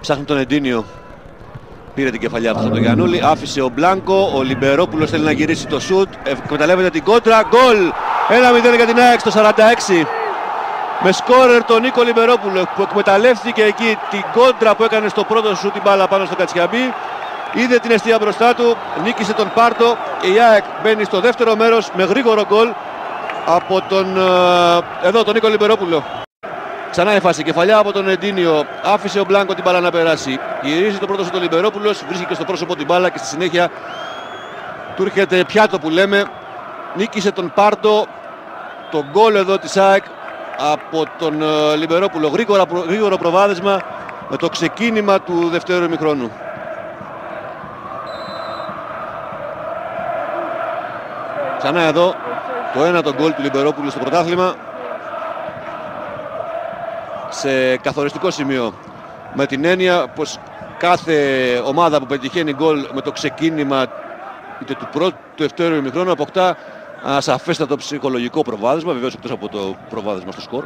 Ψάχνει τον Εντίνιο. Πήρε την κεφαλιά από τον Γιαννούλη. Άφησε ο Μπλάνκο. Ο Λιμπερόπουλος θέλει να γυρίσει το σουτ. Εκμεταλλεύεται την κόντρα. Γκολ! 1-0 για την ΑΕΚ στο 46. Με σκόρερ τον Νίκο Λιμπερόπουλο που εκμεταλλεύτηκε εκεί την κόντρα που έκανε στο πρώτο σουτ την μπάλα πάνω στο Κατσιαμπή. Είδε την εστία μπροστά του. Νίκησε τον Πάρτο. Η ΑΕΚ μπαίνει στο δεύτερο μέρος με γρήγορο γκολ από τον Νίκο Λιμπερόπουλο. Ξανά η φάση, κεφαλιά από τον Εντίνιο. Άφησε ο Μπλάνκο την μπάλα να περάσει. Γυρίζει το πρώτο στο Λιμπερόπουλος. Βρίσκει και στο πρόσωπο την μπάλα και στη συνέχεια του έρχεται πιάτο που λέμε. Νίκησε τον Πάρτο. Το γκολ εδώ της ΑΕΚ από τον Λιμπερόπουλο. Γρήγορο προβάδισμα με το ξεκίνημα του δευτέρου ημιχρόνου. Ξανά εδώ το ένα το γκολ του Λιμπερόπουλου στο πρωτάθλημα. Σε καθοριστικό σημείο, με την έννοια πως κάθε ομάδα που πετυχαίνει γκολ με το ξεκίνημα είτε του πρώτου του δευτέρου ημιχρόνου αποκτά σαφέστατο ψυχολογικό προβάδισμα, βεβαίως εκτός από το προβάδισμα στο σκορ.